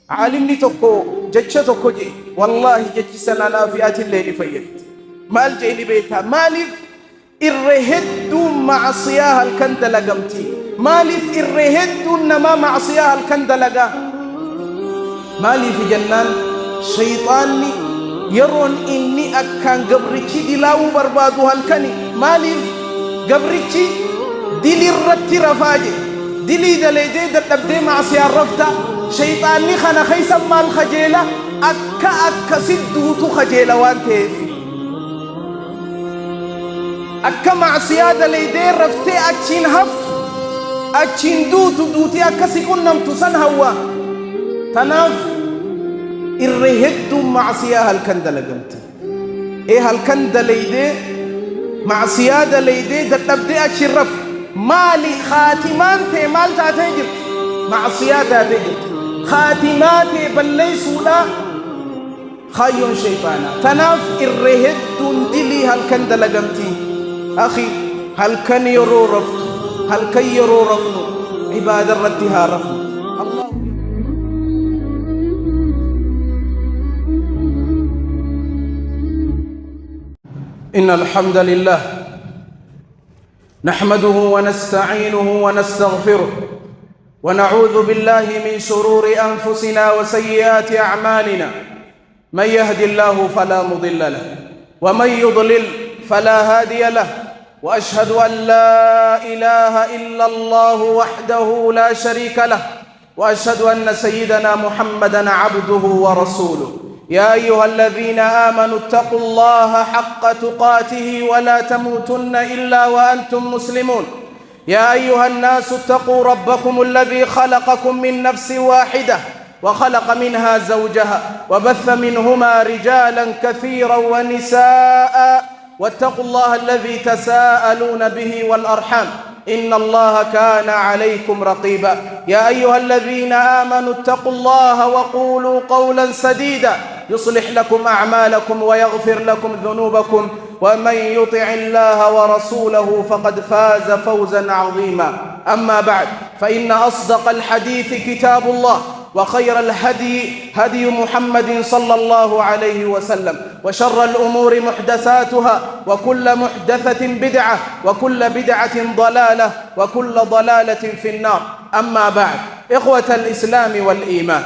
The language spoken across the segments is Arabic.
عالمني تكو جتشة تكو جي والله جتش سنة نافئات الليل فيت مال جيني بيتها مالف الرهد معصياها الكندل قمتي مالف الرهد نما معصياها الكندل قا مالي في جنان شيطاني يرون إني أكان قبرتي دلاو بربادو هالكني مالف قبرتي دلي الرتي رفاجي دلي دليدي دتبدي معصيها الرفتا شيطاني خنا خيسا مال خجيلة أكا سدوتو خجيلة وانتهي أكا معصيها دليدي رفتي أكشين هفت أكشين دوتي أكا سيكون نمتسن هوا تناف الرهد معصيها الكندل قمت إيه الكندل يدي معصيها دليدي دتبدي أكشين رفت مالي خاتمان تي مال تاتيجر معصيها تاتيجر خاتمات بلي سولا خايون شيطانا تناف الرهد دلي هالكندل قمتي أخي هل كان يرو رفض هل كان يرو رفض عباد ردها رفض الله. إن الحمد لله نحمده ونستعينه ونستغفره ونعوذ بالله من شرور أنفسنا وسيئات أعمالنا من يهد الله فلا مضل له ومن يضلل فلا هادي له وأشهد أن لا إله إلا الله وحده لا شريك له وأشهد أن سيدنا محمدًا عبده ورسوله. يا أيها الذين آمنوا اتقوا الله حق تقاته ولا تموتن إلا وأنتم مسلمون. يا أيها الناس اتقوا ربكم الذي خلقكم من نفس واحدة وخلق منها زوجها وبث منهما رجالا كثيرا ونساء واتقوا الله الذي تساءلون به والأرحام إن الله كان عليكم رقيبا. يا أيها الذين آمنوا اتقوا الله وقولوا قولا سديدا يصلح لكم أعمالكم ويغفر لكم ذنوبكم ومن يطع الله ورسوله فقد فاز فوزا عظيما. أما بعد فإن أصدق الحديث كتاب الله وخير الهدي هدي محمد صلى الله عليه وسلم وشر الأمور محدثاتها وكل محدثة بدعة وكل بدعة ضلالة وكل ضلالة في النار. أما بعد إخوة الإسلام والإيمان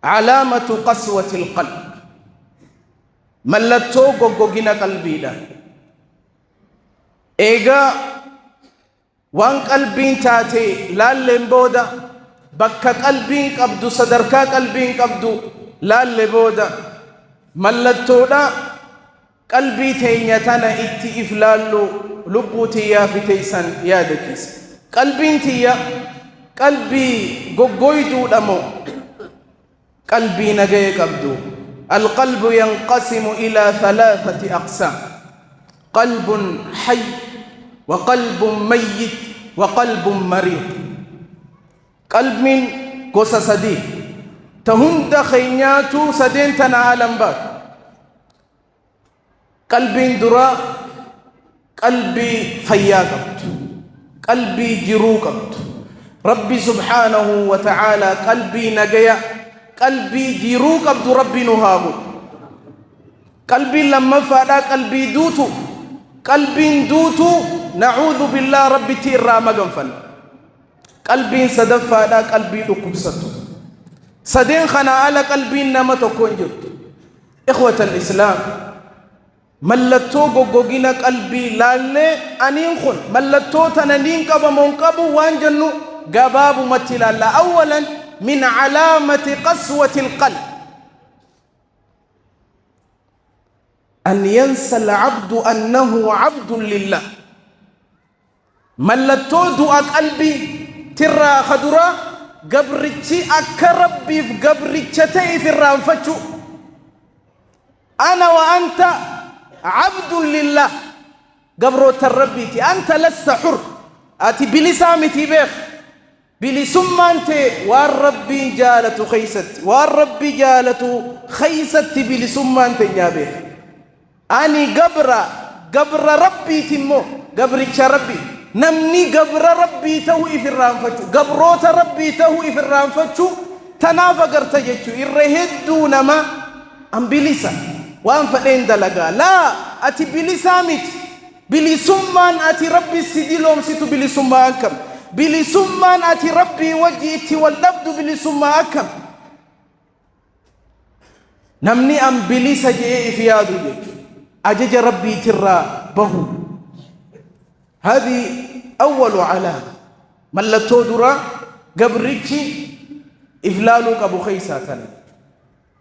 علامة قسوة القلب ملتو غوغينا قلبينا إيغا وان قلبين تاتي لالين بودا بكا قلبين قبدو صدركا قلبين قبدو لالين بودا ملتو دا قلبي تينيتانا اتي إفلالو لبوتي يا فتيسان يا دكيس قلبين تيا قلبي غوغويدو دمو قلبي نجي قبدو. القلب ينقسم إلى ثلاثة أقسام: قلب حي وقلب ميت وقلب مريض. قلب من قصة سدي تهند خينياتو سدين تنعالم بات. قلب درا قلبي فياقبت قلبي جروقبت. ربي سبحانه وتعالى قلبي نجيا قلبي جروقبت ربي نهابو. قلبي لما فادا قلبي دوتو قلبي دوتو نعوذ بالله ربي تيرا مغنفل. قلبي صدفا دا قلبي دكبسطو سدين خنا على قلبي نما تكون جرت. إخوة الإسلام ملتو غوغينا قلبي لالي أنين خن ملتو تنانين كبا منقبو وانجنو قباب متلا. أولا من علامة قسوة القلب أن ينسى العبد أنه عبد لله. ملتو دعاء قلبي ترى خدرا قبرتي أكربي في قبرتي في الرانفتشو. أنا وأنت عبد لله قبرو تربيتي أنت لست حر أتي بلسامتي بيخ بلسمانتي والربي جالة خيست والربي جالة خيست بلسمانتي نابيخ أني قبر ربي تمو قبرك ربي نمني قبر ربي توي في الرانفتشو قبروت ربي توي في الرانفتشو تنافقر تجتشو الرهدو نما أم بلسا وأن فلين دلقا لا أتي بلسا مت بلسمان أتي ربي السديلوم ستو بلسمان كم بلسمان أتي ربي وجهتي واللبد بلسمان أكم نمني أم بلسا جئ في يادو أجج ربي ترى بهو هذه أول علامة ملتو درا قبرتي إفلالك أبو خيساتنا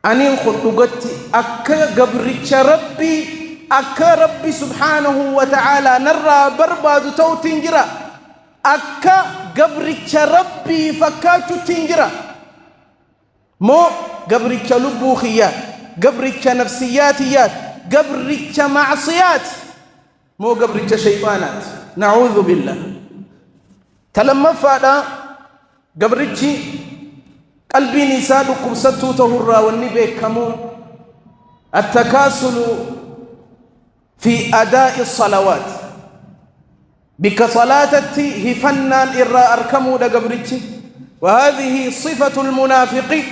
أني خلقت أكا قبرتي ربي أكا ربي سبحانه وتعالى نرى برباد تو تنجرا أكا قبرتي ربي فكاتو تنجرا مو قبرتي لبوخيات قبرتي نفسياتيات قبرتي معصيات مو قبرتي شيطانات نعوذ بالله تلما فادا قبرتي قلبي نسالكم ستو تهرى والنبي كمو التكاسل في أداء الصلوات بك صلاتتي هي فنان إرى أركمو لقبرتي وهذه صفة المنافقين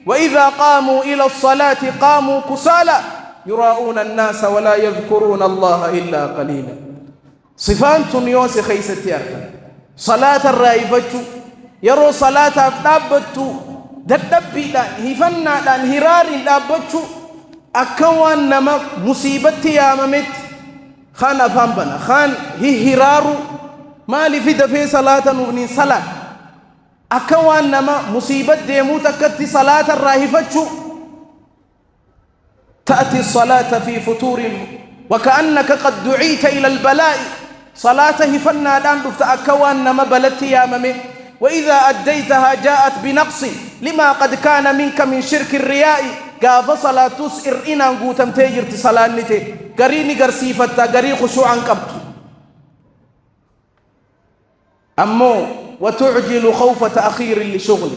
وإذا قاموا إلى الصلاة قاموا كسالى يراؤون الناس ولا يذكرون الله إلا قليلا صفان تنيوس خيستي أركم صلاة الرائفتو يرو صلاة أبدابتو ددبي دان هفنا دان هراري دابتو أكوان نما مصيبتي يا ممت خان أفهم بنا خان هي هرارو مالي في دفي صلاة نبني صلاة أكوان نما مصيبت ديمو تكتي صلاة الرائفتو تأتي الصلاة في فتور وكأنك قد دعيت إلى البلاء صلاته فنا دان دفت أكوان نما بلتي يا ممت وإذا أديتها جاءت بنقص لما قد كان منك من شرك الرياء قاف صلاة تسئر إنا نقوتم تيجر تصلاة نتي قريني قرسيفتا قري خشوعا قبط أمو وتعجل خوف تأخير لشغل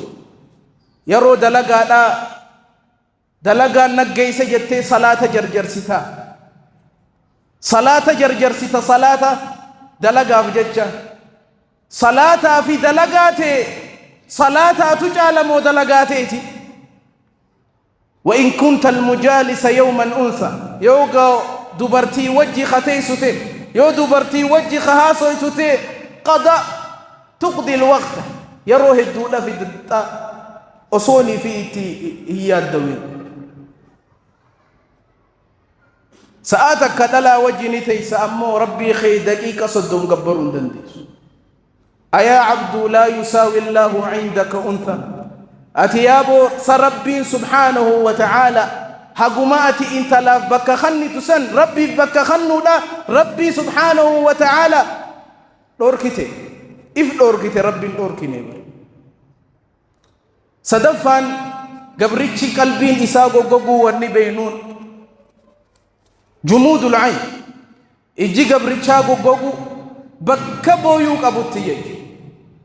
يرو دلقا نقي سجدتي صلاة جرجر ستا صلاة جرجر ستا صلاة دلقا فججة صلاة في دلقاتي صلاة تجعل مو دلقاتي وإن كنت المجالس يوما أنثى يوغا دبرتي وجه ختيسوتي يو دبرتي وجه خهاسوتي قضاء تقضي الوقت يروه الدولة في الدتا أصولي في هي الدوين ساعتك كدلا وجني تيس أمو ربي خي دقيقة صدهم قبرون دنديس أيا عبد لا يساوي الله عندك أنثى أتيابو سربين سبحانه وتعالى حقماتي انت لاف بك خني تسن ربي بك خنو لا ربي سبحانه وتعالى دوركتي إف دوركتي ربي دوركني صدفان قبرتشي قلبين إساقو قبو ورني بينون جمود العين إجي قبرتشاقو قبو بكبو يوك أبو التيج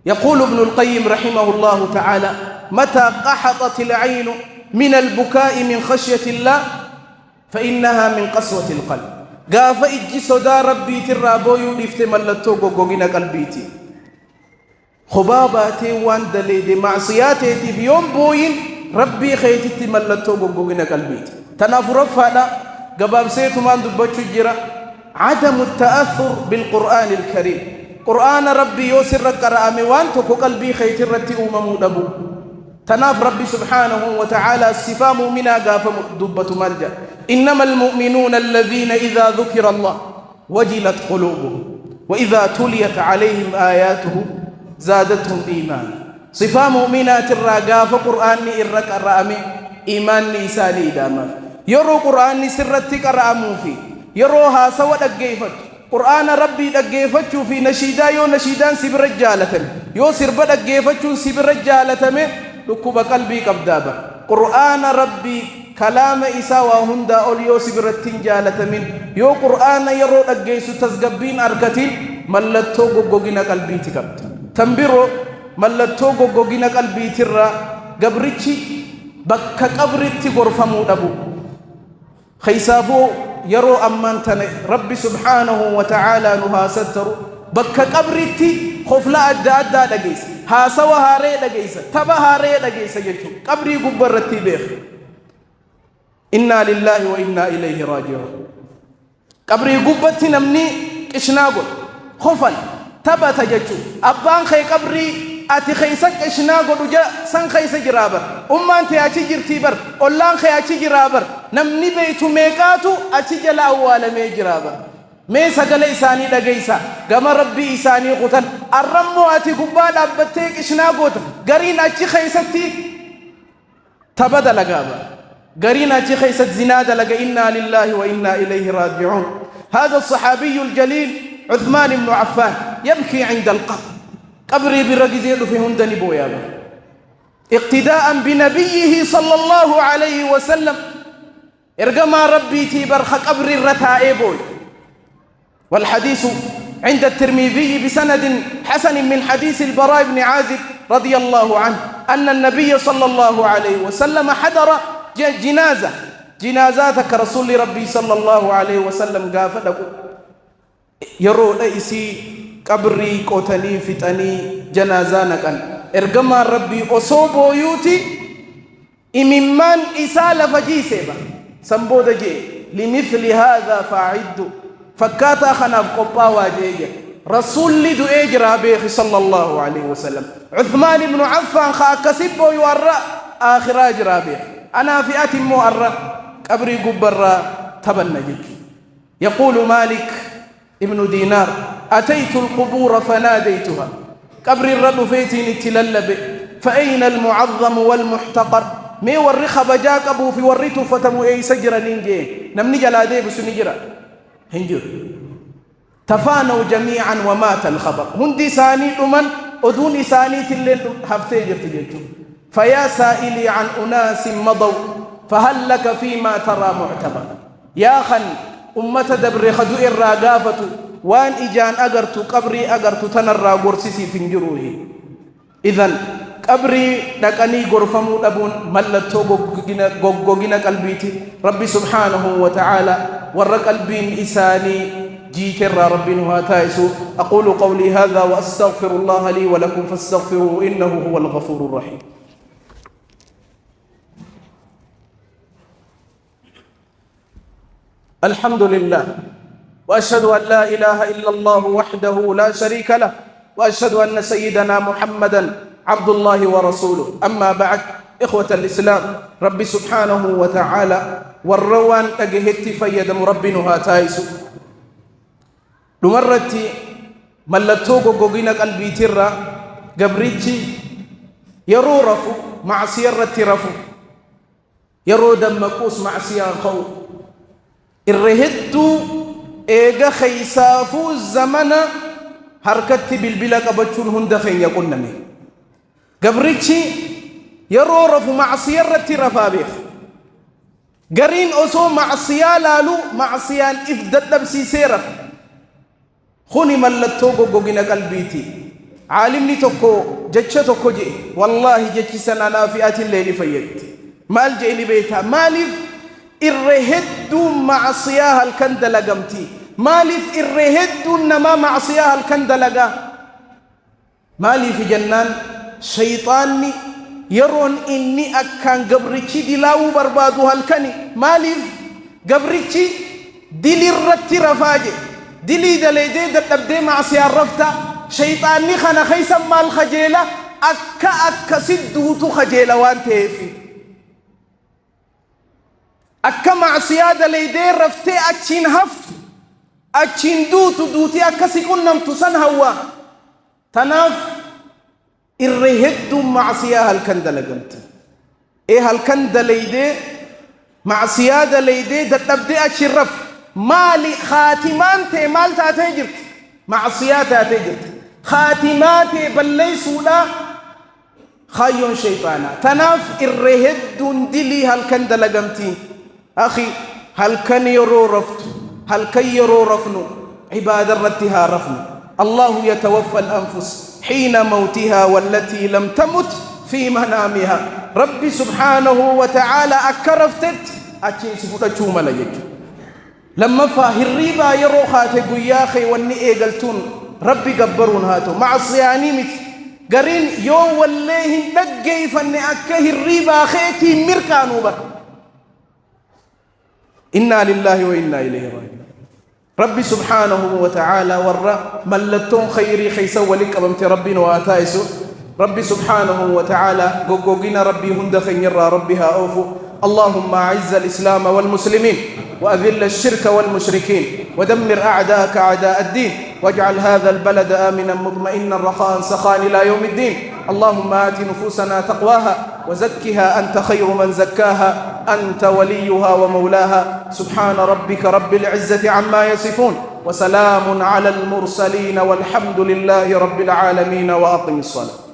يقول ابن القيم رحمه الله تعالى متى قحطت العين من البكاء من خشية الله فإنها من قسوة القلب قاف إجي صدا ربي ترابو يفتي ملتو قوقنا قلبيتي خباباتي وان دليدي معصياتي في يوم بوين ربي خيتي ملتو قوقنا قلبيتي تنافر فانا قباب سيتو من دبتو جرا عدم التأثر بالقرآن الكريم قرآن ربي يوسر قرآمي وانتو قلبي خيتي رتي أممو دبو تناف ربي سبحانه وتعالى السفام منا قاف دبة ملجأ إنما المؤمنون الذين إذا ذكر الله وجلت قلوبهم وإذا تليت عليهم آياته زادتهم إيمانا صفا مؤمنات الرقاف قرآن إرق الرأمي إيمان إساني داما يرو قرآن سرتك الرأمو في يروها سوى دقيفت قرآن ربي دقيفت في نشيدا يو نشيدان سبر رجالة يو سرب دقيفت سبر رجالة لكوب قلبي قبدابا قرآن ربي كلام إسا وهندا أوليو سبرتين جالة من يو قرآن يرو أجيسو تزقبين أركتين ملتو قوقنا قلبي تكبت تنبيرو ملتو قوقنا قلبي ترى قبرتي بك قبرتي غرفمو دبو خيسافو يرو أمان تني ربي سبحانه وتعالى نها ستر بك قبرتي خفلا أدى أدى لقيس هاسوا هاري لقيس تبا هاري لقيس جيتو قبري قبرتي بيخ إنا لله وإنا إليه راجعون قبري قبتي نمني كشناقل خفل تبا تجتو أبان خي قبري أتي خيسك كشناقل وجا سن خيس جرابر أمان تي أتي جرتيبر أولان خي أتي جرابر نمني بيتو ميقاتو أتي جلا أول مي جرابر مي سجل إساني لجيسا جم ربي إساني قتل الرمو أتي قبال أبتك إشناقوت قرين أتي خيستي تبدأ لجابا قرين أتي خيست زناد لج إنا لله وإنا إليه راجعون هذا الصحابي الجليل عثمان بن عفان يبكي عند القبر قبري بالرجزيل في هندن بويابا اقتداء بنبيه صلى الله عليه وسلم ارجم ربي تبرخ قبر الرتائبوي والحديث عند الترمذي بسند حسن من حديث البراء بن عازب رضي الله عنه أن النبي صلى الله عليه وسلم حضر جنازاتك رسول ربي صلى الله عليه وسلم قافله يرو ليسي قبري قوتني فتني جنازانك ارقم ربي أصوبو يوتي إممان إسال فجيسيبا سنبود جي لمثل هذا فاعدوا فكاتا خناف قبا واجيجا رسول لدو إجرى بيخ صلى الله عليه وسلم عثمان بن عفان خاكسب ويورى آخر أجرى بيخ أنا فئة مؤرى قبري قبرى تبنجك يقول مالك ابن دينار أتيت القبور فناديتها قبري الرب فيتني تللب فأين المعظم والمحتقر مي ورخ بجاك أبو في وريته فتمو أي سجر نينجي نمني جلادي بسنجرة هنجر تفانوا جميعا ومات الخبر هندي ساني لمن أدوني ساني تلين هفتيجر تجيتو فيا سائلي عن أناس مضوا فهل لك فيما ترى معتبر يا خن أمة دبر خدو الراقافة وان إجان أقرت قبري أقرت تنرى قرسسي فنجروه إذن قبري دكاني غرفمو دبون ملتو غوغينا قلبيتي ربي سبحانه وتعالى ور قلبين إساني جيكر ربي نهاتايسو أقول قولي هذا وأستغفر الله لي ولكم فاستغفروه إنه هو الغفور الرحيم الحمد لله وأشهد أن لا إله إلا الله وحده لا شريك له وأشهد أن سيدنا محمدًا عبد الله ورسوله أما بعد إخوة الإسلام ربي سبحانه وتعالى والروان أجهت فيدم ربنا هاتايسو لمرتي ملتوغو غوغينا قلبي ترى قبريتي يرو رفو مع سيرة رفو يرو دمكوس مع سيار خو الرهدو إيغا خيسافو الزمن حركتي بالبلا قبتشون هندخين يقول نمي قبريتي يرو رفو معصية رتي رفابيخ قرين أسو معصية لالو معصية إفدت نفسي سيرف خوني ملتوغو قوغينا قلبيتي عالمني توكو جتش توكو جي والله جتش سنة نافئات الليل فيت مال جيني بيتا مالف إرهدو معصيها الكندل قمتي مالف إرهدو نما معصيها الكندل مالي في جنان شيطاني يرون إني أكان قبرتي دلاو بربادو هالكني مالف قبرتي دلي الرتي رفاجي دلي دليدي دتبدي معصية الرفتا شيطاني خنا خيسا مال خجيلة أكا سدوتو خجيلة وانتهي في أكا معصية دليدي رفتي أكشين هفت أكشين دوتي أكا سيكون نمتو سنهوا تناف الرهد معصية هالكندل قمت إيه هالكندل ليدي معصية ليدي تبدأ أشرف مالي خاتمان مال تاتجرت معصية تاتجرت خاتمات بل ليسوا لا خايون شيطانا تناف الرهد دلي هالكندل قمتي أخي هالكن يرو رفت هالكن يرو رفنو عباد الرتها رفنو الله يتوفى الأنفس حين موتها والتي لم تمت في منامها ربي سبحانه وتعالى أكرفتت أكين سفوتا شوما ليجو لما فاهر ريبا يروخات قياخي واني إيقلتون ربي قبرون هاتو مع الصياني مت قرين يو والله نقي فني أكه الريبا خيتي مركانو بر إنا لله وإنا إليه راجعون ربي سبحانه وتعالى ورّا ملتون خيري خيسا ولك أبمت ربنا وآتائسو ربي سبحانه وتعالى قوقوقنا ربي هند خيرا ربها أوفو اللهم أعز الإسلام والمسلمين وأذل الشرك والمشركين ودمر أعداءك أعداء الدين واجعل هذا البلد آمنا مطمئنا رخاء سخاء إلى يوم الدين اللهم آت نفوسنا تقواها وزكها أنت خير من زكاها أنت وليها ومولاها سبحان ربك رب العزة عما يصفون وسلام على المرسلين والحمد لله رب العالمين وأقم الصلاة